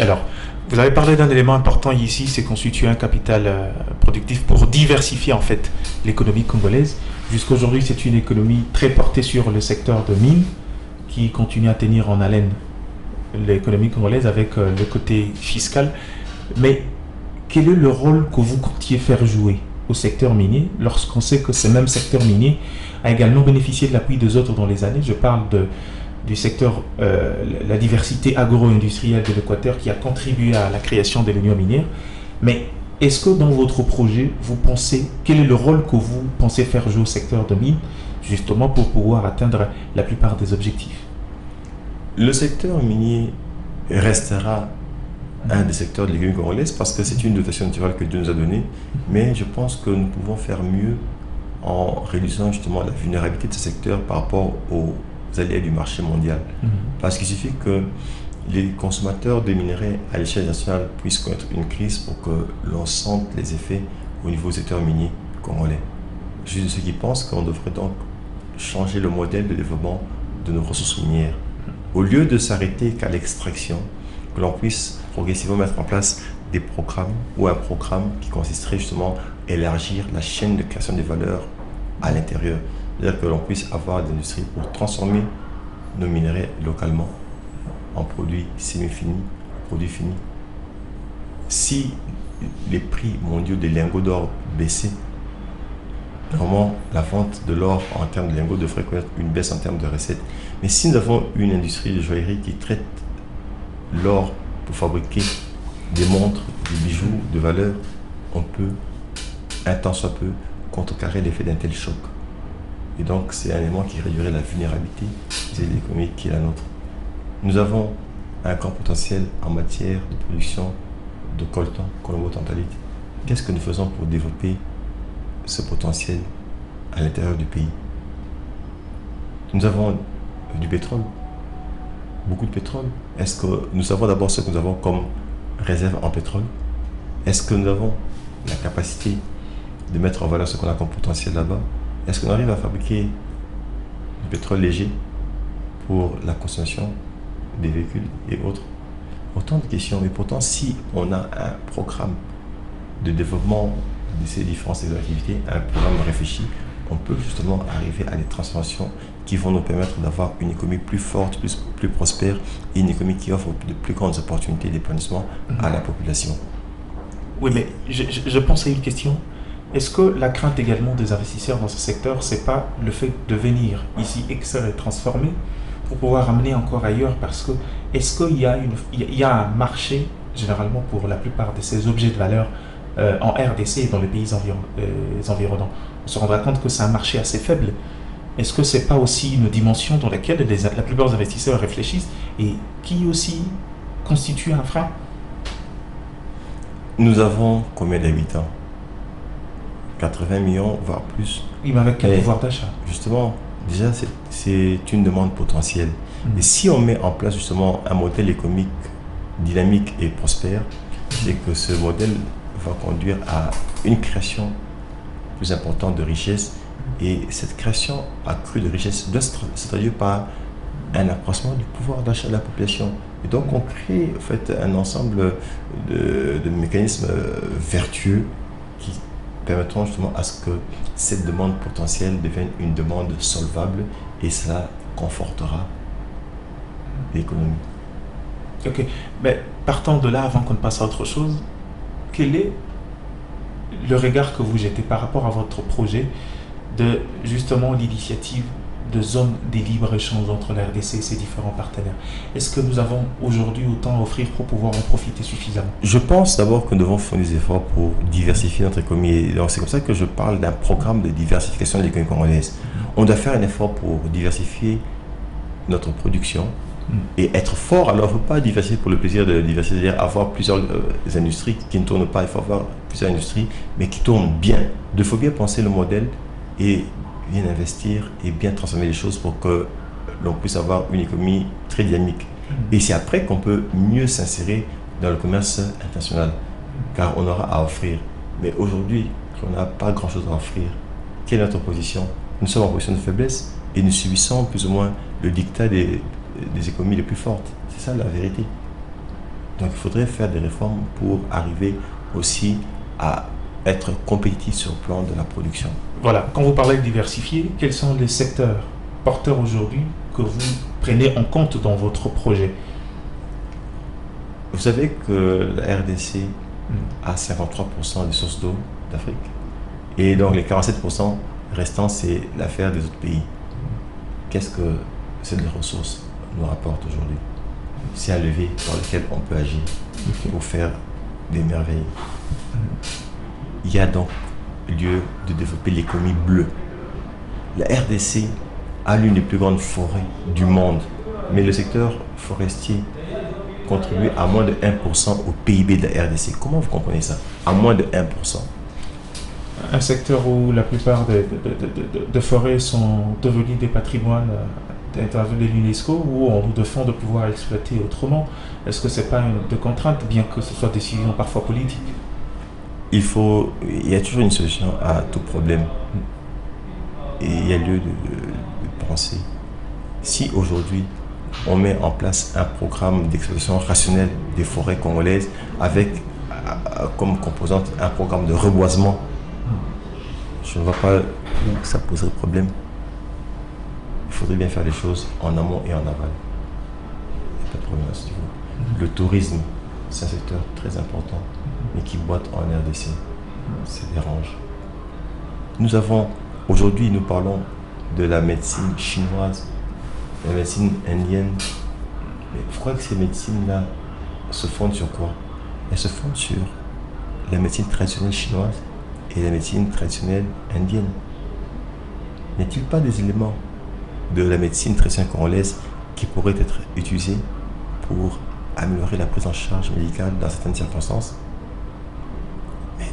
Alors, vous avez parlé d'un élément important ici, c'est constituer un capital productif pour diversifier en fait l'économie congolaise. Jusqu'aujourd'hui, c'est une économie très portée sur le secteur de mines qui continue à tenir en haleine l'économie congolaise avec le côté fiscal. Mais quel est le rôle que vous comptiez faire jouer au secteur minier lorsqu'on sait que ce même secteur minier a également bénéficié de l'appui des autres dans les années? Je parle du secteur, la diversité agro-industrielle de l'Équateur qui a contribué à la création de l'union minière. Mais est-ce que dans votre projet, vous pensez, quel est le rôle que vous pensez faire jouer au secteur de mine, justement pour pouvoir atteindre la plupart des objectifs? Le secteur minier restera un des secteurs de l'économie congolaise parce que c'est une dotation naturelle que Dieu nous a donnée, mais je pense que nous pouvons faire mieux en réduisant justement la vulnérabilité de ce secteur par rapport aux aléas du marché mondial. Parce qu'il suffit que les consommateurs de minerais à l'échelle nationale puissent connaître une crise pour que l'on sente les effets au niveau du secteur minier congolais. Je suis de ceux qui pensent qu'on devrait donc changer le modèle de développement de nos ressources minières. Au lieu de s'arrêter qu'à l'extraction, que l'on puisse progressivement mettre en place des programmes ou un programme qui consisterait justement à élargir la chaîne de création des valeurs à l'intérieur. C'est-à-dire que l'on puisse avoir des industries pour transformer nos minerais localement en produits semi-finis, produits finis. Si les prix mondiaux des lingots d'or baissaient, normalement la vente de l'or en termes de lingots devrait connaître une baisse en termes de recettes. Mais si nous avons une industrie de joaillerie qui traite l'or pour fabriquer des montres, des bijoux de valeur, on peut, un tant soit peu, contrecarrer l'effet d'un tel choc. Et donc, c'est un élément qui réduirait la vulnérabilité de l'économie qui est la nôtre. Nous avons un grand potentiel en matière de production de coltan, colombo-tantalite. Qu'est-ce que nous faisons pour développer ce potentiel à l'intérieur du pays? Nous avons du pétrole, beaucoup de pétrole. Est-ce que nous savons d'abord ce que nous avons comme réserve en pétrole? Est-ce que nous avons la capacité de mettre en valeur ce qu'on a comme potentiel là-bas? Est-ce qu'on arrive à fabriquer du pétrole léger pour la consommation des véhicules et autres? Autant de questions. Mais pourtant, si on a un programme de développement de ces différentes activités, un programme réfléchi, on peut justement arriver à des transformations qui vont nous permettre d'avoir une économie plus forte, plus prospère, et une économie qui offre de plus grandes opportunités d'épanouissement à la population. Oui, mais je pense à une question. Est-ce que la crainte également des investisseurs dans ce secteur, c'est pas le fait de venir ici extraire et transformer pour pouvoir amener encore ailleurs? Parce que est-ce qu'il y a un marché généralement pour la plupart de ces objets de valeur en RDC et dans les pays environnants? On se rendra compte que c'est un marché assez faible. Est-ce que c'est pas aussi une dimension dans laquelle la plupart des investisseurs réfléchissent et qui aussi constitue un frein? Nous avons combien d'habitants? 80 millions, voire plus. Oui, mais avec quel pouvoir d'achat? Justement, déjà, c'est une demande potentielle. Et si on met en place justement un modèle économique dynamique et prospère, c'est que ce modèle va conduire à une création plus importante de richesse. Et cette création accrue de richesse doit se traduire par un accroissement du pouvoir d'achat de la population. Et donc, on crée en fait un ensemble de mécanismes vertueux qui permettront justement à ce que cette demande potentielle devienne une demande solvable et cela confortera l'économie. Ok, mais partant de là, avant qu'on ne passe à autre chose, quel est le regard que vous jetez par rapport à votre projet de justement l'initiative de zone de libre-échange entre la RDC et ses différents partenaires? Est-ce que nous avons aujourd'hui autant à offrir pour pouvoir en profiter suffisamment? Je pense d'abord que nous devons fournir des efforts pour diversifier notre économie. Et donc c'est comme ça que je parle d'un programme de diversification de l'économie congolaise. On doit faire un effort pour diversifier notre production et être fort. Alors il ne faut pas diversifier pour le plaisir de diversifier, c'est-à-dire avoir plusieurs industries qui ne tournent pas. Il faut avoir plusieurs industries, mais qui tournent bien. Il faut bien penser le modèle et bien investir et bien transformer les choses pour que l'on puisse avoir une économie très dynamique. Et c'est après qu'on peut mieux s'insérer dans le commerce international, car on aura à offrir. Mais aujourd'hui, on n'a pas grand-chose à offrir. Quelle est notre position? Nous sommes en position de faiblesse et nous subissons plus ou moins le dictat des économies les plus fortes. C'est ça la vérité. Donc il faudrait faire des réformes pour arriver aussi à être compétitif sur le plan de la production. Voilà, quand vous parlez de diversifier, quels sont les secteurs porteurs aujourd'hui que vous prenez en compte dans votre projet? Vous savez que la RDC a 53% des sources d'eau d'Afrique. Et donc les 47% restants, c'est l'affaire des autres pays. Qu'est-ce que ces ressources nous rapportent aujourd'hui? C'est un levier dans lequel on peut agir pour faire des merveilles. Il y a donc lieu de développer l'économie bleue. La RDC a l'une des plus grandes forêts du monde, mais le secteur forestier contribue à moins de 1% au PIB de la RDC. Comment vous comprenez ça? À moins de 1%. Un secteur où la plupart de forêts sont devenues des patrimoines de l'UNESCO, où on nous défend de pouvoir exploiter autrement. Est-ce que ce n'est pas une de contrainte, bien que ce soit des décisions parfois politiques? Il y a toujours une solution à tout problème. Et il y a lieu de penser. Si aujourd'hui, on met en place un programme d'exploitation rationnelle des forêts congolaises avec comme composante un programme de reboisement, je ne vois pas où ça poserait problème. Il faudrait bien faire les choses en amont et en aval. Il n'y a pas de problème à ce niveau. Le tourisme, c'est un secteur très important, mais qui boite en RDC. Ça dérange. Aujourd'hui, nous parlons de la médecine chinoise, de la médecine indienne. Mais je crois que ces médecines-là se fondent sur quoi? Elles se fondent sur la médecine traditionnelle chinoise et la médecine traditionnelle indienne. N'y a-t-il pas des éléments de la médecine traditionnelle congolaise qui pourraient être utilisés pour améliorer la prise en charge médicale dans certaines circonstances?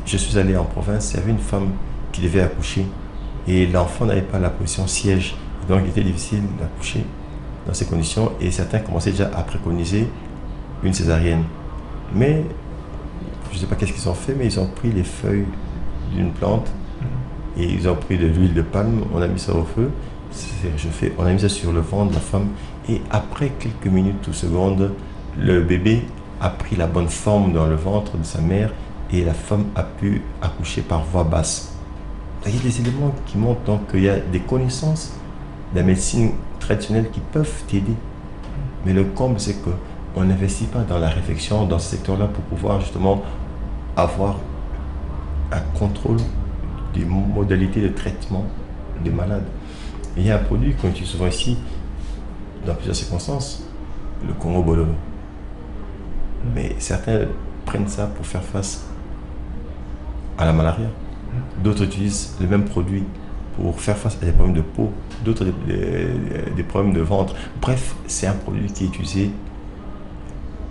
Je suis allé en province, il y avait une femme qui devait accoucher et l'enfant n'avait pas la position siège. Donc il était difficile d'accoucher dans ces conditions et certains commençaient déjà à préconiser une césarienne. Mais je ne sais pas qu'est-ce qu'ils ont fait, mais ils ont pris les feuilles d'une plante et ils ont pris de l'huile de palme, on a mis ça au feu, on a mis ça sur le ventre de la femme et après quelques minutes ou secondes, le bébé a pris la bonne forme dans le ventre de sa mère et la femme a pu accoucher par voie basse. Il y a des éléments qui montrent donc qu'il y a des connaissances de la médecine traditionnelle qui peuvent t'aider. Mais le comble, c'est qu'on n'investit pas dans la réflexion dans ce secteur-là pour pouvoir justement avoir un contrôle des modalités de traitement des malades. Il y a un produit qu'on utilise souvent ici, dans plusieurs circonstances, le Congo Bololo. Mais certains prennent ça pour faire face à la malaria. D'autres utilisent le même produit pour faire face à des problèmes de peau, d'autres des problèmes de ventre. Bref, c'est un produit qui est utilisé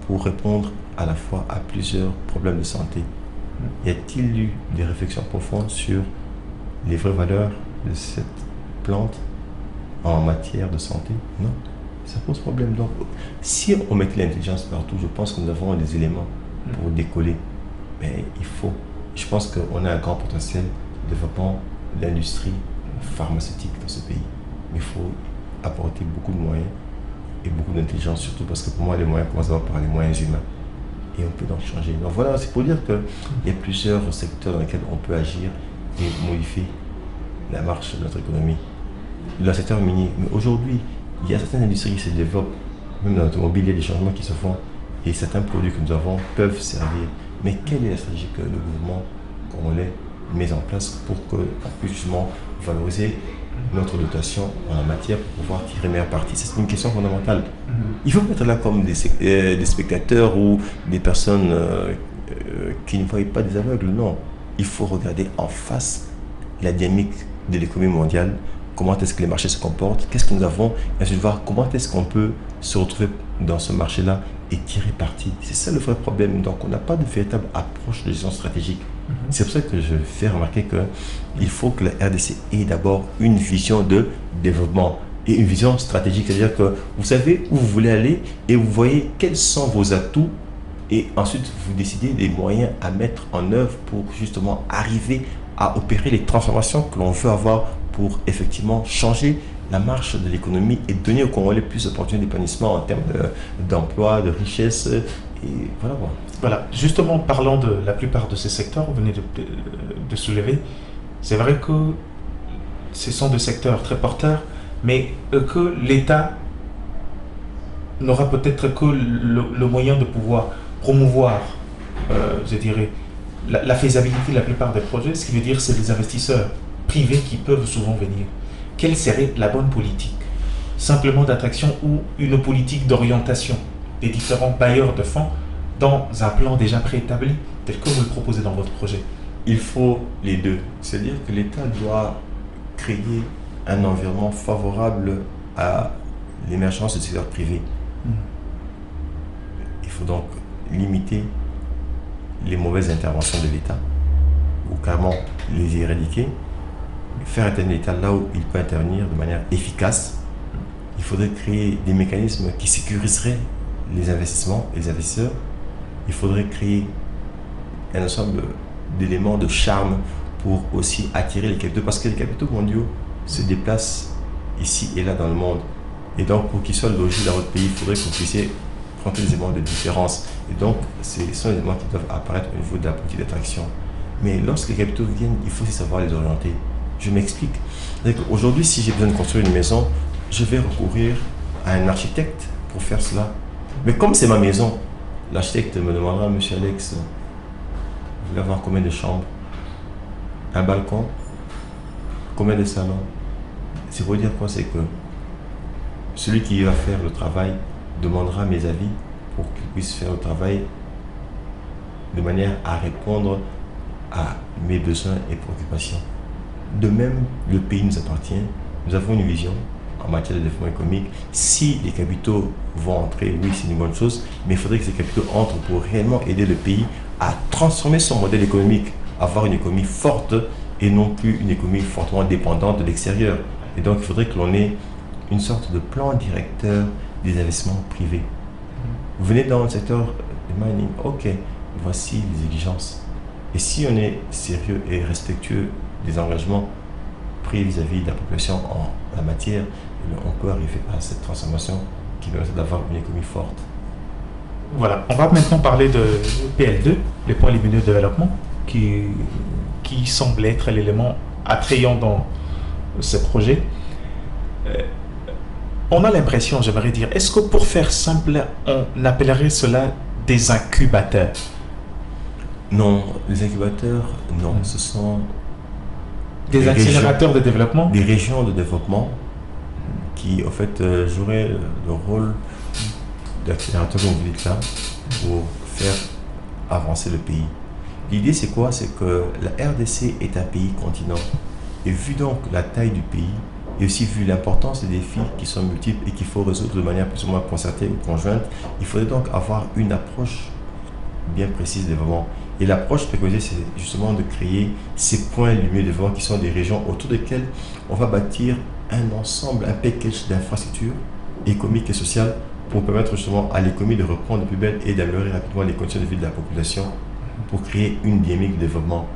pour répondre à la fois à plusieurs problèmes de santé. Y a-t-il eu des réflexions profondes sur les vraies valeurs de cette plante en matière de santé? Non, ça pose problème. Donc, si on mettait l'intelligence partout, je pense que nous avons des éléments pour décoller. Mais je pense qu'on a un grand potentiel de développement de l'industrie pharmaceutique dans ce pays. Mais il faut apporter beaucoup de moyens et beaucoup d'intelligence, surtout parce que pour moi, les moyens commencent d'abord par les moyens humains. Et on peut donc changer. Donc voilà, c'est pour dire qu'il y a plusieurs secteurs dans lesquels on peut agir et modifier la marche de notre économie. Le secteur minier. Mais aujourd'hui, il y a certaines industries qui se développent, même dans l'automobile, il y a des changements qui se font et certains produits que nous avons peuvent servir. Mais quelle est la stratégie que le gouvernement congolais met en place pour qu'on puisse justement valoriser notre dotation en la matière pour pouvoir tirer meilleur parti? C'est une question fondamentale. Il faut être là comme des spectateurs ou des personnes qui ne voient pas des aveugles. Non, il faut regarder en face la dynamique de l'économie mondiale, comment est-ce que les marchés se comportent, qu'est-ce que nous avons, et ensuite voir comment est-ce qu'on peut se retrouver dans ce marché-là et tirer parti. C'est ça le vrai problème. Donc on n'a pas de véritable approche de gestion stratégique. C'est pour ça que je fais remarquer qu'il faut que la RDC ait d'abord une vision de développement et une vision stratégique. C'est-à-dire que vous savez où vous voulez aller et vous voyez quels sont vos atouts et ensuite vous décidez des moyens à mettre en œuvre pour justement arriver à opérer les transformations que l'on veut avoir pour effectivement changer la marche de l'économie et donner aux Congolais plus d'opportunités d'épanouissement en termes d'emploi, de richesse Et voilà. Bon. Voilà, justement, parlant de la plupart de ces secteurs, vous venez de soulever, c'est vrai que ce sont des secteurs très porteurs, mais que l'État n'aura peut-être que le moyen de pouvoir promouvoir, je dirais, la faisabilité de la plupart des projets, ce qui veut dire c'est les investisseurs privés qui peuvent souvent venir. Quelle serait la bonne politique? Simplement d'attraction ou une politique d'orientation des différents bailleurs de fonds dans un plan déjà préétabli, tel que vous le proposez dans votre projet? Il faut les deux. C'est-à-dire que l'État doit créer un environnement favorable à l'émergence du secteur privé. Il faut donc limiter les mauvaises interventions de l'État, ou carrément les éradiquer, faire intervenir l'État là où il peut intervenir de manière efficace. Il faudrait créer des mécanismes qui sécuriseraient les investissements et les investisseurs. Il faudrait créer un ensemble d'éléments de charme pour aussi attirer les capitaux, parce que les capitaux mondiaux se déplacent ici et là dans le monde. Et donc, pour qu'ils soient logés dans votre pays, il faudrait que vous puissiez prendre des éléments de différence. Et donc, ce sont les éléments qui doivent apparaître au niveau de la politique d'attraction. Mais lorsque les capitaux viennent, il faut aussi savoir les orienter. Je m'explique. Aujourd'hui, si j'ai besoin de construire une maison, je vais recourir à un architecte pour faire cela. Mais comme c'est ma maison, l'architecte me demandera, monsieur Alex, vous voulez avoir combien de chambres? Un balcon? Combien de salons? C'est pour dire quoi? C'est que celui qui va faire le travail demandera mes avis pour qu'il puisse faire le travail de manière à répondre à mes besoins et préoccupations. De même, le pays nous appartient. Nous avons une vision en matière de développement économique. Si les capitaux vont entrer, oui, c'est une bonne chose, mais il faudrait que ces capitaux entrent pour réellement aider le pays à transformer son modèle économique, avoir une économie forte et non plus une économie fortement dépendante de l'extérieur. Et donc, il faudrait que l'on ait une sorte de plan directeur des investissements privés. Vous venez dans le secteur du mining, ok, voici les exigences. Et si on est sérieux et respectueux des engagements pris vis-à-vis de la population en la matière, on peut arriver à cette transformation qui permet d'avoir une économie forte. Voilà, on va maintenant parler de PL2, les points lumineux de développement, qui semble être l'élément attrayant dans ce projet. On a l'impression, j'aimerais dire, est-ce que pour faire simple, on appellerait cela des incubateurs? Non, les incubateurs, non, ce sont des accélérateurs de développement? Des régions de développement qui, en fait, joueraient le rôle d'accélérateur, comme vous dites là, pour faire avancer le pays. L'idée, c'est quoi? C'est que la RDC est un pays continent. Et vu donc la taille du pays, et aussi vu l'importance des défis qui sont multiples et qu'il faut résoudre de manière plus ou moins concertée ou conjointe, il faudrait donc avoir une approche bien précise de développement. Et l'approche préconisée, c'est justement de créer ces points lumineux de développement qui sont des régions autour desquelles on va bâtir un ensemble, un package d'infrastructures économiques et sociales pour permettre justement à l'économie de reprendre de plus belle et d'améliorer rapidement les conditions de vie de la population pour créer une dynamique de développement.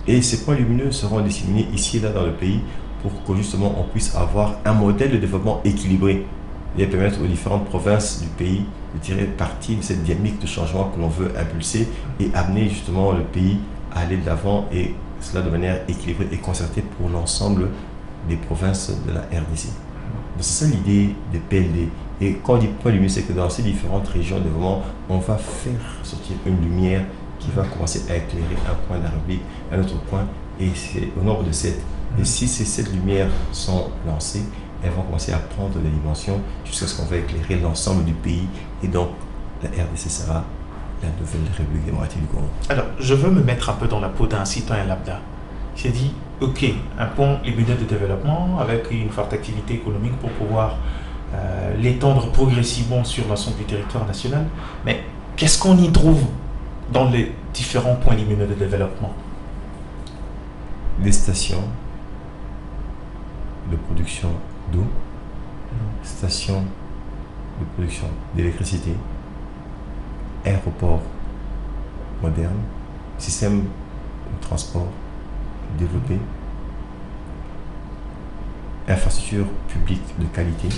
Et ces points lumineux seront disséminés ici et là dans le pays pour que justement on puisse avoir un modèle de développement équilibré et permettre aux différentes provinces du pays de tirer parti de cette dynamique de changement que l'on veut impulser et amener justement le pays à aller de l'avant, et cela de manière équilibrée et concertée pour l'ensemble des provinces de la RDC. Donc c'est ça l'idée des PLD. Et quand on dit point lumineux, c'est que dans ces différentes régions de développement, on va faire sortir une lumière qui va commencer à éclairer un point de la République, un autre point, et c'est au nombre de 7. Et si ces 7 lumières sont lancées, elles vont commencer à prendre des dimensions jusqu'à ce qu'on va éclairer l'ensemble du pays. Et donc, la RDC sera la nouvelle République démocratique du Congo. Alors, je veux me mettre un peu dans la peau d'un citoyen lambda. J'ai dit, ok, un pont lumineux de développement avec une forte activité économique pour pouvoir l'étendre progressivement sur l'ensemble du territoire national. Mais qu'est-ce qu'on y trouve dans les différents points lumineux de développement? Des stations de production d'eau, stations de production d'électricité, aéroports modernes, systèmes de transport développés, infrastructures publiques de qualité,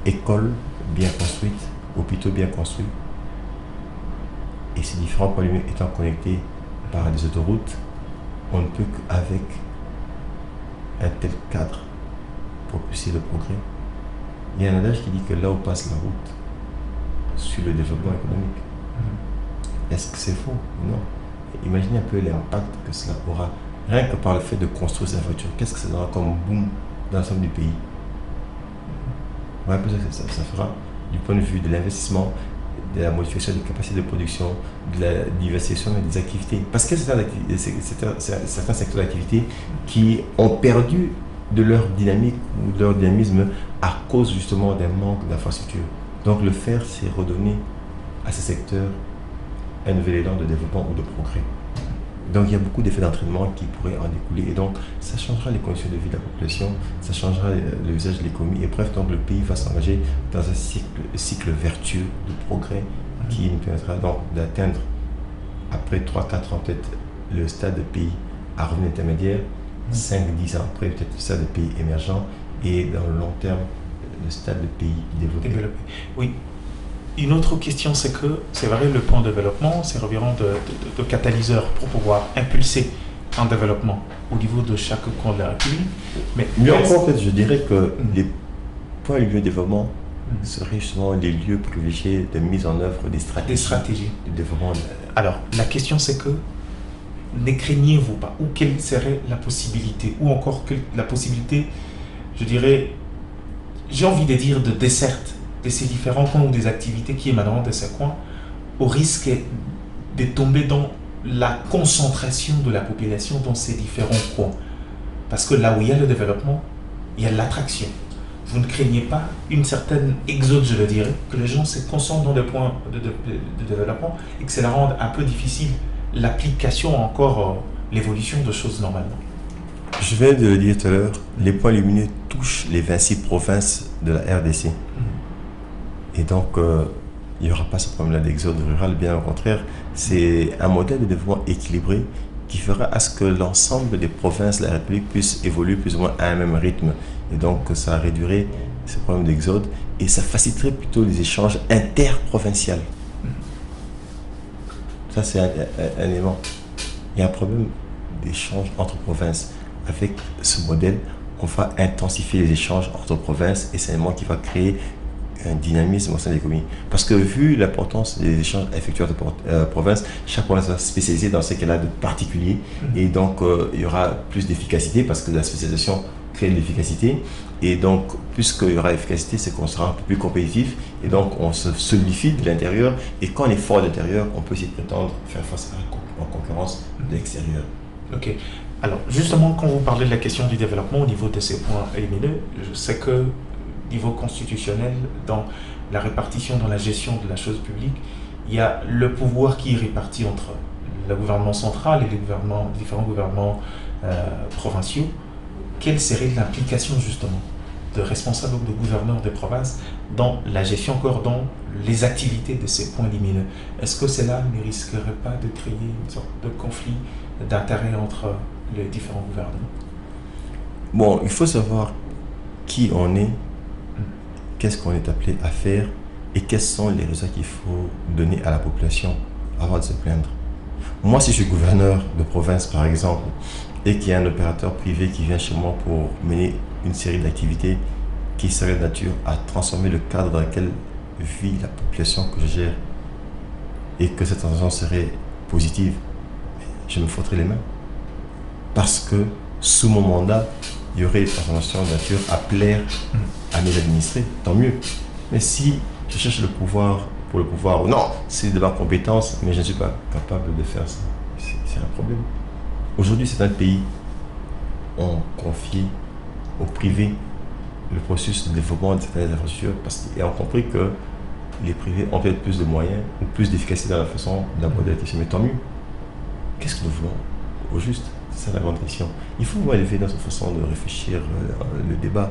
écoles bien construites, hôpitaux bien construits, Et ces différents points lumineux étant connectés par des autoroutes, on ne peut qu'avec un tel cadre propulser le progrès. Il y a un adage qui dit que là où passe la route, suit le développement économique. Est-ce que c'est faux? Non. Imaginez un peu l'impact que cela aura, rien que par le fait de construire cette infrastructure. Qu'est-ce que ça donnera comme boom dans l'ensemble du pays? Ouais, ça fera du point de vue de l'investissement, de la modification des capacités de production, de la diversification des activités. Parce qu'il y a certains secteurs d'activité qui ont perdu de leur dynamique ou de leur dynamisme à cause justement d'un manque d'infrastructures. Donc le faire, c'est redonner à ces secteurs un nouvel élan de développement ou de progrès. Donc il y a beaucoup d'effets d'entraînement qui pourraient en découler et donc ça changera les conditions de vie de la population, ça changera l'usage de l'économie et bref, donc le pays va s'engager dans un cycle vertueux de progrès qui nous permettra donc d'atteindre après 3-4 ans peut-être le stade de pays à revenu intermédiaire, 5-10 ans après peut-être le stade de pays émergent et dans le long terme le stade de pays développé. Oui. Une autre question, c'est que, c'est vrai, le plan de développement servira de catalyseur pour pouvoir impulser un développement au niveau de chaque coin de la République. Mais encore, en fait, je dirais que les points liés au développement seraient justement les lieux privilégiés de mise en œuvre des stratégies de développement. Alors, la question, c'est que, ne craignez-vous pas, ou quelle serait la possibilité, ou encore la possibilité, je dirais, j'ai envie de dire de desserte de ces différents coins ou des activités qui émaneront de ces coins, au risque de tomber dans la concentration de la population dans ces différents coins. Parce que là où il y a le développement, il y a l'attraction. Vous ne craignez pas une certaine exode, je le dirais, que les gens se concentrent dans des points de développement et que cela rende un peu difficile l'application encore, l'évolution de choses normalement. Je viens de le dire tout à l'heure, les points lumineux touchent les 26 provinces de la RDC. Et donc, il n'y aura pas ce problème-là d'exode rural, bien au contraire. C'est un modèle de développement équilibré qui fera à ce que l'ensemble des provinces de la République puissent évoluer plus ou moins à un même rythme. Et donc, ça réduirait ce problème d'exode et ça faciliterait plutôt les échanges interprovinciaux. Ça, c'est un élément. Il y a un problème d'échange entre provinces. Avec ce modèle, on va intensifier les échanges entre provinces et c'est un élément qui va créer un dynamisme au sein de l'économie. Parce que vu l'importance des échanges effectués entre provinces, chaque province va se spécialiser dans ce qu'elle a de particulier et donc il y aura plus d'efficacité parce que la spécialisation crée de l'efficacité et donc puisqu'il y aura efficacité, c'est qu'on sera un peu plus compétitif et donc on se solidifie de l'intérieur et quand on est fort de l'intérieur, on peut essayer de prétendre faire face à la concurrence de l'extérieur. Ok. Alors justement, quand vous parlez de la question du développement au niveau de ces points éliminés, je sais que niveau constitutionnel, dans la répartition, dans la gestion de la chose publique, il y a le pouvoir qui est réparti entre le gouvernement central et les différents gouvernements provinciaux. Quelle serait l'implication justement de responsables ou de gouverneurs des provinces dans la gestion, encore dans les activités de ces points lumineux? Est-ce que cela ne risquerait pas de créer une sorte de conflit d'intérêts entre les différents gouvernements? Bon, il faut savoir qui on est, qu'est-ce qu'on est appelé à faire et quels sont les résultats qu'il faut donner à la population avant de se plaindre. Moi, si je suis gouverneur de province, par exemple, et qu'il y a un opérateur privé qui vient chez moi pour mener une série d'activités qui seraient de nature à transformer le cadre dans lequel vit la population que je gère et que cette transition serait positive, je me frotterai les mains. Parce que sous mon mandat, il y aurait des transformations de nature à plaire à mes administrés, tant mieux. Mais si je cherche le pouvoir pour le pouvoir, ou non, c'est de ma compétence, mais je ne suis pas capable de faire ça, c'est un problème. Aujourd'hui, certains pays ont confié au privé le processus de développement de certaines infrastructures et ont compris que les privés ont peut-être plus de moyens ou plus d'efficacité dans la façon d'aborder la question. Mais tant mieux. Qu'est-ce que nous voulons au juste? C'est ça la grande question. Il faut élever notre façon de réfléchir, le débat,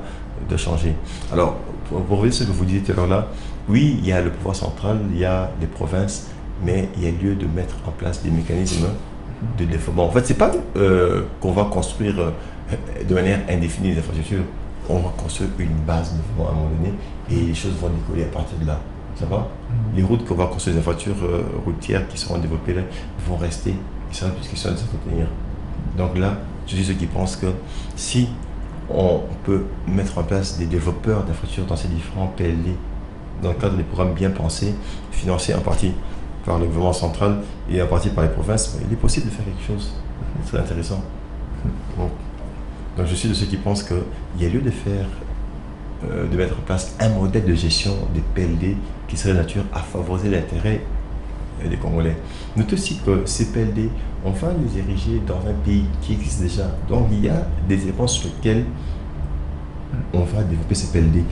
de changer. Alors, pour revenir à ce que vous disiez tout à l'heure là, oui, il y a le pouvoir central, il y a les provinces, mais il y a lieu de mettre en place des mécanismes de développement. En fait, c'est pas qu'on va construire de manière indéfinie les infrastructures. On va construire une base de développement à un moment donné et les choses vont décoller à partir de là. Ça va? Les routes qu'on va construire, les voitures routières qui seront développées là, vont rester. Il sera plus question de s'entretenir. Donc là, je suis ceux qui pensent que si on peut mettre en place des développeurs d'infrastructures dans ces différents PLD, dans le cadre des programmes bien pensés, financés en partie par le gouvernement central et en partie par les provinces, il est possible de faire quelque chose. C'est très intéressant. Donc je suis de ceux qui pensent qu'il y a lieu de faire, de mettre en place un modèle de gestion des PLD qui serait de nature à favoriser l'intérêt des Congolais. Notez aussi que ces PLD, on va les ériger dans un pays qui existe déjà. Donc il y a des éléments sur lesquels on va développer ces PLD.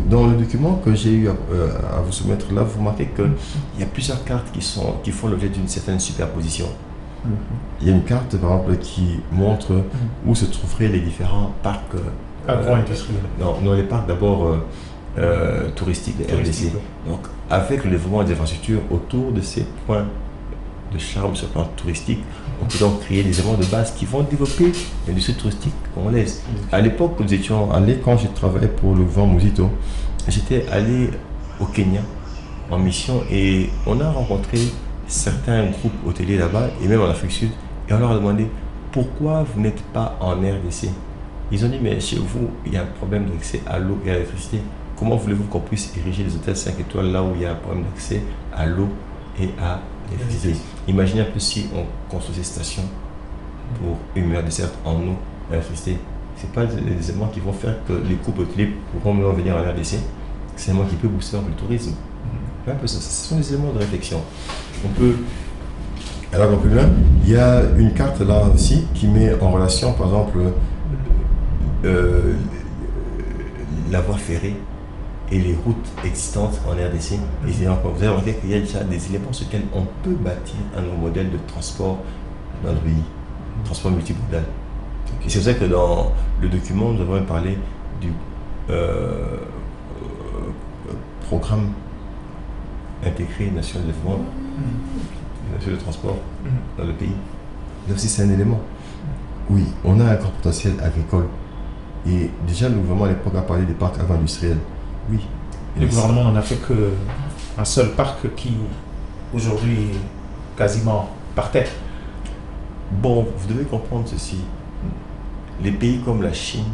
Dans le document que j'ai eu à vous soumettre là, vous remarquez qu'il y a plusieurs cartes qui font l'objet d'une certaine superposition. Il y a une carte par exemple qui montre où se trouveraient les différents parcs agro-industriels. Non, les parcs d'abord touristiques, les RDC. Donc avec le développement des infrastructures autour de ces points de charme sur le plan touristique, on peut donc créer des éléments de base qui vont développer l'industrie touristique congolaise. À l'époque où nous étions allés, quand j'ai travaillé pour le Vent Muzito, j'étais allé au Kenya en mission et on a rencontré certains groupes hôteliers là-bas et même en Afrique du Sud et on leur a demandé pourquoi vous n'êtes pas en RDC. Ils ont dit mais chez vous il y a un problème d'accès à l'eau et à l'électricité. Comment voulez-vous qu'on puisse ériger des hôtels 5 étoiles là où il y a un problème d'accès à l'eau et à l'électricité? Imaginez un peu si on construit ces stations pour une meilleure desserte en eau et électricité. Ce n'est pas des éléments qui vont faire que les groupes hôteliers pourront venir en RDC. C'est un élément qui peut booster le tourisme. Un peu ça. Ce sont des éléments de réflexion. On peut. Alors, plus loin, il y a une carte là aussi qui met en relation, par exemple, la voie ferrée et les routes existantes en RDC. Et vous avez remarqué qu'il y a déjà des éléments sur lesquels on peut bâtir un nouveau modèle de transport dans le pays, transport multimodal. Et c'est vrai que dans le document, nous avons même parlé du programme intégré national de développement, de transport dans le pays. Là aussi, c'est un élément. Oui, on a un grand potentiel agricole. Et déjà, le gouvernement à l'époque a parlé des parcs agro-industriels. Oui. Et le gouvernement n'en a fait qu'un seul parc qui, aujourd'hui, est quasiment par terre. Bon, vous devez comprendre ceci. Les pays comme la Chine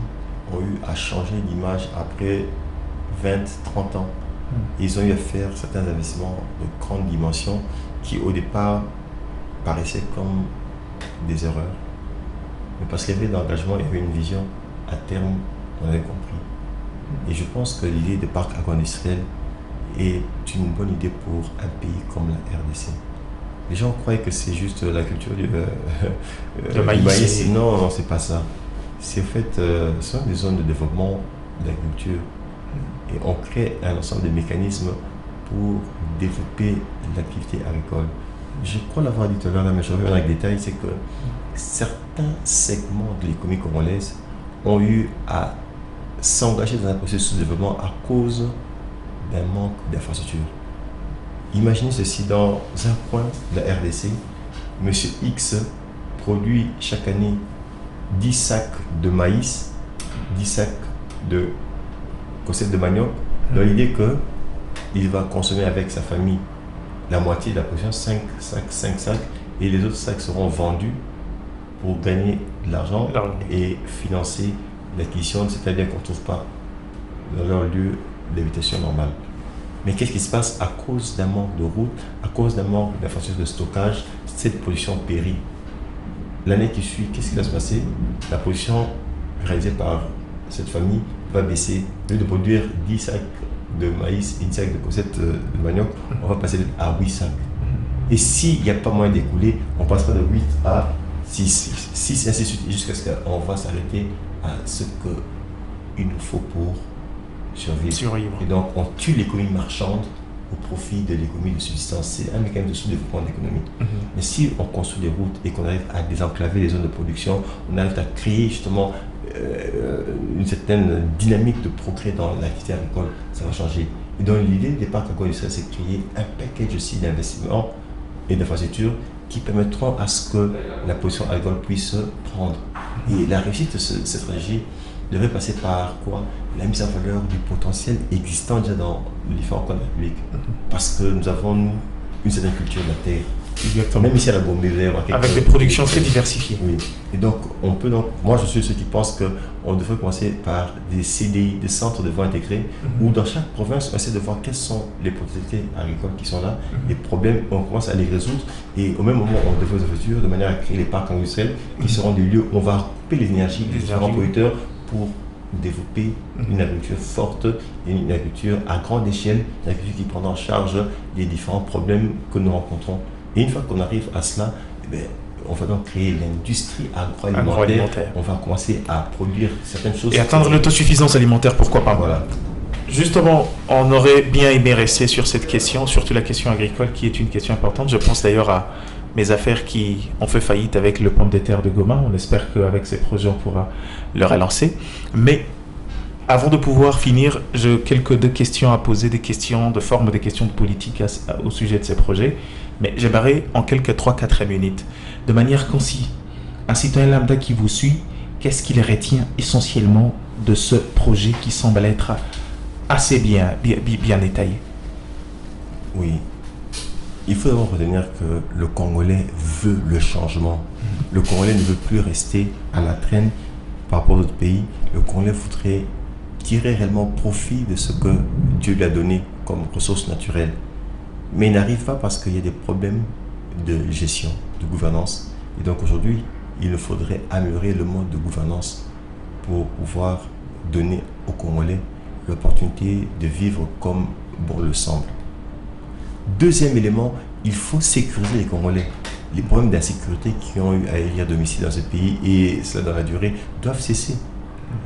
ont eu à changer d'image après 20-30 ans. Ils ont eu à faire certains investissements de grande dimension qui, au départ, paraissaient comme des erreurs. Mais parce qu'il y avait de l'engagement, il y avait une vision, à terme, on avait compris. Et je pense que l'idée des parcs agro-industriels est une bonne idée pour un pays comme la RDC. Les gens croient que c'est juste la culture du maïs. Non, non, c'est pas ça. C'est en fait, ce sont des zones de développement de l'agriculture. Et on crée un ensemble de mécanismes pour développer l'activité agricole. Je crois l'avoir dit tout à l'heure, mais je reviens avec détail, c'est que certains segments de l'économie congolaise ont eu à s'engager dans un processus de développement à cause d'un manque d'infrastructures. Imaginez ceci, dans un coin de la RDC, M. X produit chaque année 10 sacs de maïs, 10 sacs de cossette de manioc, dans l'idée qu'il va consommer avec sa famille la moitié de la production, 5 sacs, et les autres sacs seront vendus pour gagner de l'argent et financer l'acquisition de c'est-à-dire qu'on ne trouve pas dans leur lieu d'habitation normal. Mais qu'est-ce qui se passe à cause d'un manque de route, à cause d'un manque d'infrastructure de stockage, cette production périt. L'année qui suit, qu'est-ce qui va se passer? La production réalisée par cette famille va baisser. Au lieu de produire 10 sacs de maïs et 10 sacs de cossette de manioc, on va passer à 8 sacs. Et s'il n'y a pas moyen d'écouler, on passera de 8 à 6, ainsi de suite, jusqu'à ce qu'on va s'arrêter à ce qu'il nous faut pour survivre. Et donc, on tue l'économie marchande au profit de l'économie de subsistance. C'est un mécanisme de sous-développement de l'économie. Mais si on construit des routes et qu'on arrive à désenclaver les zones de production, on arrive à créer justement une certaine dynamique de progrès dans l'activité agricole, ça va changer. Et donc, l'idée des parcs agro-industriels, c'est de créer un package aussi d'investissements et d'infrastructures qui permettront à ce que la production agricole puisse prendre. Et la réussite de cette stratégie devrait passer par quoi? La mise en valeur du potentiel existant déjà dans les différents coins de la République. Parce que nous avons, nous, une certaine culture de la terre. Exactement. Même ici à la Gombe, vous allez voir avec des productions très diversifiées. Oui. Et donc, moi je suis ceux qui pensent qu'on devrait commencer par des CDI, des centres de vente intégrés, où dans chaque province, on essaie de voir quelles sont les potentialités agricoles qui sont là, les problèmes, on commence à les résoudre, et au même moment, on développe des futurs de manière à créer les parcs industriels qui seront des lieux où on va couper les énergies des différents producteurs pour développer une agriculture forte et une agriculture à grande échelle, une agriculture qui prendra en charge les différents problèmes que nous rencontrons. Et une fois qu'on arrive à cela, on va donc créer l'industrie agroalimentaire. On va commencer à produire certaines choses. Et atteindre l'autosuffisance alimentaire, pourquoi pas. Voilà. Justement, on aurait bien aimé rester sur cette question, surtout la question agricole qui est une question importante. Je pense d'ailleurs à mes affaires qui ont fait faillite avec le pomme de terre de Goma. On espère qu'avec ces projets, on pourra le relancer. Mais avant de pouvoir finir, j'ai deux questions à poser, des questions de forme, des questions de politique au sujet de ces projets. Mais j'aimerais en quelques 3-4 minutes, de manière concise, un citoyen lambda qui vous suit, qu'est-ce qu'il retient essentiellement de ce projet qui semble être assez bien détaillé? Oui. Il faut d'abord retenir que le Congolais veut le changement. Le Congolais ne veut plus rester à la traîne par rapport à d'autres pays. Le Congolais voudrait tirer réellement profit de ce que Dieu lui a donné comme ressources naturelles. Mais il n'arrive pas parce qu'il y a des problèmes de gestion, de gouvernance. Et donc aujourd'hui, il faudrait améliorer le mode de gouvernance pour pouvoir donner aux Congolais l'opportunité de vivre comme bon le semble. Deuxième élément, il faut sécuriser les Congolais. Les problèmes d'insécurité qui ont eu à hérir domicile dans ce pays, et cela dans la durée, doivent cesser.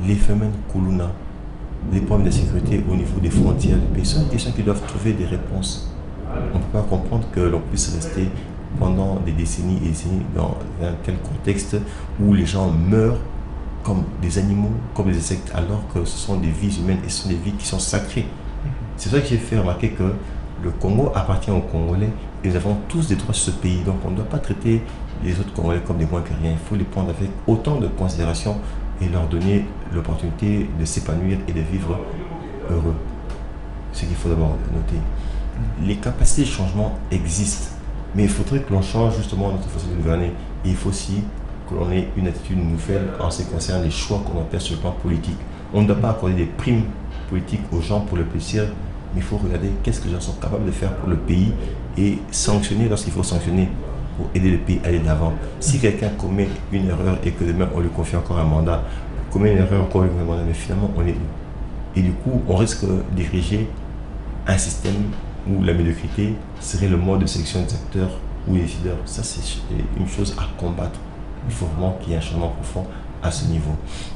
Les phénomènes Kuluna, les problèmes d'insécurité au niveau des frontières du pays, sont des questions qui doivent trouver des réponses. On ne peut pas comprendre que l'on puisse rester pendant des décennies et des décennies dans un tel contexte où les gens meurent comme des animaux, comme des insectes, alors que ce sont des vies humaines et ce sont des vies qui sont sacrées. C'est ça que j'ai fait remarquer que le Congo appartient aux Congolais et nous avons tous des droits sur ce pays. Donc on ne doit pas traiter les autres Congolais comme des moins que rien. Il faut les prendre avec autant de considération et leur donner l'opportunité de s'épanouir et de vivre heureux. C'est ce qu'il faut d'abord noter. Les capacités de changement existent, mais il faudrait que l'on change justement notre façon de gouverner. Et il faut aussi que l'on ait une attitude nouvelle en ce qui concerne les choix qu'on opère sur le plan politique. On ne doit pas accorder des primes politiques aux gens pour le plaisir, mais il faut regarder qu'est-ce que les gens sont capables de faire pour le pays et sanctionner lorsqu'il faut sanctionner pour aider le pays à aller de l'avant. Si quelqu'un commet une erreur et que demain on lui confie encore un mandat, commet une erreur encore un mandat, mais finalement on est où? Et du coup on risque de diriger un système où la médiocrité serait le mode de sélection des acteurs ou des décideurs. Ça, c'est une chose à combattre. Il faut vraiment qu'il y ait un changement profond à ce niveau.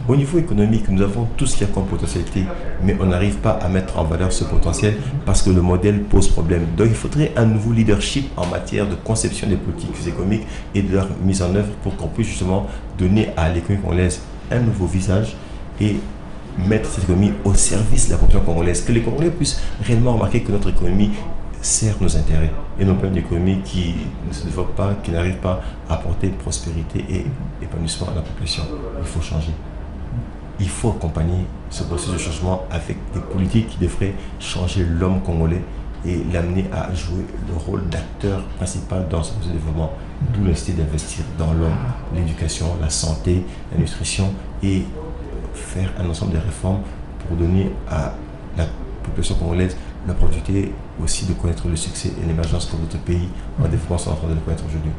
Au niveau économique, nous avons tout ce qu'il y a comme potentialité, mais on n'arrive pas à mettre en valeur ce potentiel parce que le modèle pose problème. Donc, il faudrait un nouveau leadership en matière de conception des politiques économiques et de leur mise en œuvre pour qu'on puisse justement donner à l'économie congolaise un nouveau visage et mettre cette économie au service de la population congolaise, que les Congolais puissent réellement remarquer que notre économie sert nos intérêts et non pas une économie qui ne se développe pas, qui n'arrive pas à apporter prospérité et épanouissement à la population. Il faut changer. Il faut accompagner ce processus de changement avec des politiques qui devraient changer l'homme congolais et l'amener à jouer le rôle d'acteur principal dans ce processus de développement. D'où la nécessité d'investir dans l'homme, l'éducation, la santé, la nutrition et faire un ensemble de réformes pour donner à la population congolaise l'opportunité aussi de connaître le succès et l'émergence que notre pays en développement sont en train de le connaître aujourd'hui.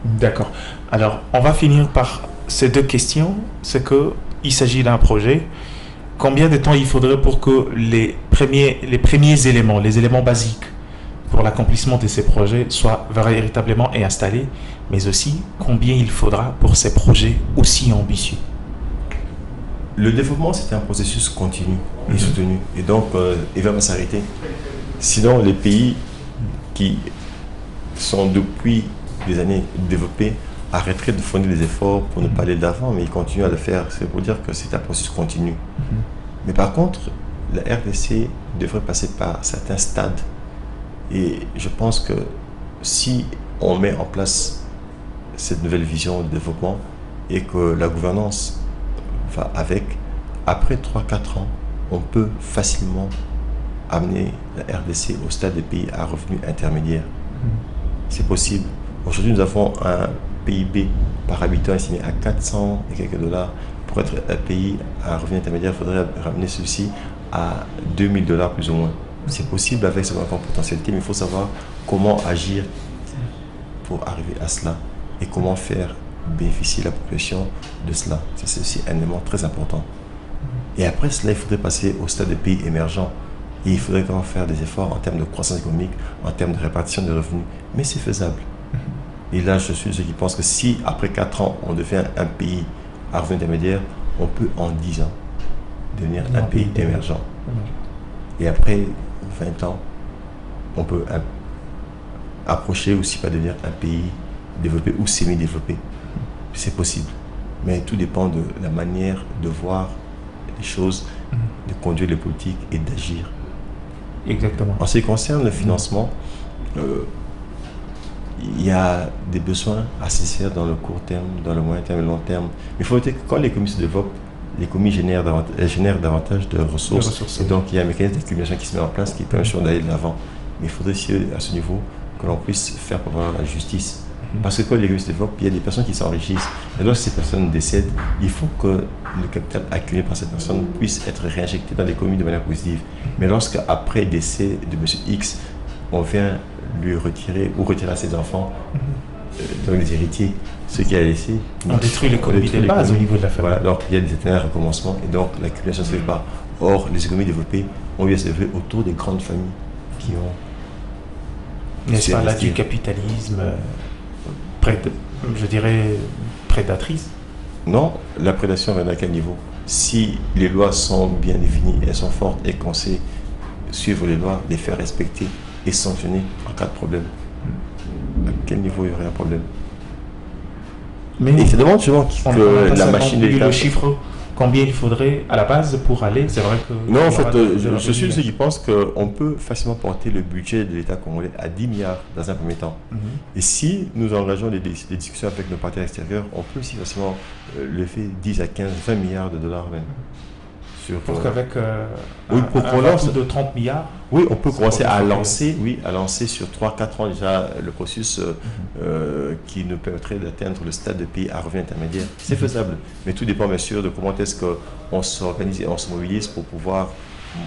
D'accord. Alors, on va finir par ces deux questions. C'est qu'il s'agit d'un projet. Combien de temps il faudrait pour que les premiers éléments, les éléments basiques pour l'accomplissement de ces projets soient véritablement installés, mais aussi combien il faudra pour ces projets aussi ambitieux? Le développement, c'est un processus continu et soutenu. Et donc, il va pas s'arrêter. Sinon, les pays qui sont depuis des années développés arrêteraient de fournir des efforts pour ne pas aller d'avant, mais ils continuent à le faire. C'est pour dire que c'est un processus continu. Mais par contre, la RDC devrait passer par certains stades. Et je pense que si on met en place cette nouvelle vision de développement et que la gouvernance va avec, après 3-4 ans, on peut facilement amener la RDC au stade des pays à revenus intermédiaires. C'est possible. Aujourd'hui, nous avons un PIB par habitant estimé à 400 et quelques dollars. Pour être un pays à revenu intermédiaire, il faudrait ramener celui-ci à 2000 dollars plus ou moins. C'est possible avec ce manque en potentialité, mais il faut savoir comment agir pour arriver à cela et comment faire bénéficier la population de cela. C'est aussi un élément très important. Et après cela, il faudrait passer au stade des pays émergents. Et il faudrait quand même faire des efforts en termes de croissance économique, en termes de répartition des revenus. Mais c'est faisable. Et là, je suis de ceux qui pensent que si, après 4 ans, on devient un pays à revenus intermédiaires, on peut en 10 ans devenir un pays émergent. Et après 20 ans, on peut approcher aussi pas devenir un pays développé ou semi-développé. C'est possible. Mais tout dépend de la manière de voir les choses, de conduire les politiques et d'agir. Exactement. En ce qui concerne le financement, il y a des besoins à saisir dans le court terme, dans le moyen terme et le long terme. Mais il faut noter que quand l'économie se développe, l'économie génère davantage de ressources. Et donc il y a un mécanisme d'accumulation qui se met en place qui permet d'aller de l'avant. Mais il faudrait aussi à ce niveau que l'on puisse faire prévaloir la justice. Parce que quand l'économie se développe, il y a des personnes qui s'enrichissent. Et lorsque ces personnes décèdent, il faut que le capital accumulé par cette personne puisse être réinjecté dans l'économie de manière positive. Mais lorsque, après le décès de M. X, on vient lui retirer ou retirer à ses enfants, donc les héritiers, ce qu'il a laissé, on détruit l'économie de base au niveau de la famille. Voilà, donc il y a des éternels recommencements et donc l'accumulation ne se fait pas. Or, les économies développées ont eu à se développer autour des grandes familles qui ont. N'est-ce pas là du capitalisme je dirais prédatrice? Non, la prédation vient à quel niveau? Si les lois sont bien définies, elles sont fortes et qu'on sait suivre les lois, les faire respecter et sanctionner en cas de problème, à quel niveau il y aurait un problème? Mais et ça demande souvent que la machine de l'État. Le chiffre, combien il faudrait à la base pour aller? C'est vrai que. Non, en fait, je suis de ceux qui pensent qu'on peut facilement porter le budget de l'État congolais à 10 milliards dans un premier temps. Et si nous engageons des discussions avec nos partenaires extérieurs, on peut aussi facilement lever 10 à 15, 20 milliards de dollars même. Pour qu'avec un coût de 30 milliards. Oui, on peut commencer à lancer sur 3-4 ans déjà le processus qui nous permettrait d'atteindre le stade de pays à revenu intermédiaire. C'est faisable, mais tout dépend bien sûr de comment est-ce qu'on s'organise et on se mobilise pour pouvoir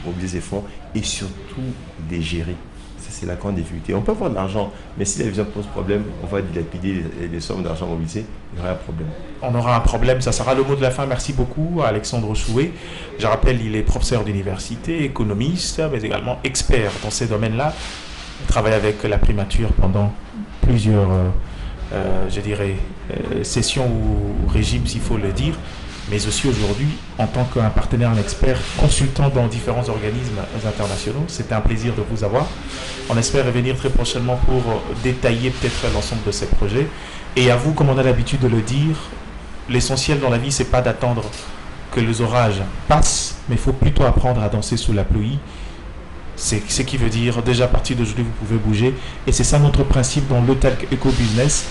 mobiliser les fonds et surtout les gérer. Ça, c'est la grande difficulté. On peut avoir de l'argent, mais si la vision pose problème, on va dilapider les sommes d'argent mobilisées, il y aura un problème. On aura un problème, ça sera le mot de la fin. Merci beaucoup à Alexandre Choué. Je rappelle, il est professeur d'université, économiste, mais également expert dans ces domaines-là. Il travaille avec la primature pendant plusieurs, sessions ou régimes, s'il faut le dire, mais aussi aujourd'hui en tant qu'un partenaire, un expert, consultant dans différents organismes internationaux. C'était un plaisir de vous avoir. On espère revenir très prochainement pour détailler peut-être l'ensemble de ces projets. Et à vous, comme on a l'habitude de le dire, l'essentiel dans la vie, c'est pas d'attendre que les orages passent, mais il faut plutôt apprendre à danser sous la pluie. C'est ce qui veut dire, déjà à partir d'aujourd'hui, vous pouvez bouger. Et c'est ça notre principe dans le Talk Eco Business.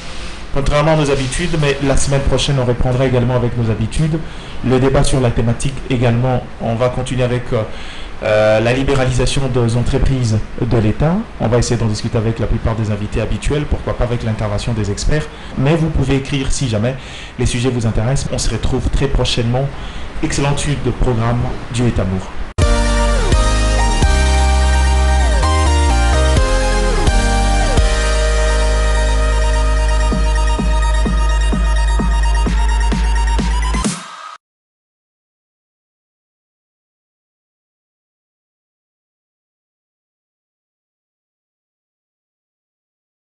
Contrairement à nos habitudes, mais la semaine prochaine, on reprendra également avec nos habitudes. Le débat sur la thématique également, on va continuer avec la libéralisation des entreprises de l'État. On va essayer d'en discuter avec la plupart des invités habituels, pourquoi pas avec l'intervention des experts. Mais vous pouvez écrire si jamais les sujets vous intéressent. On se retrouve très prochainement. Excellente suite de programme. Dieu est amour.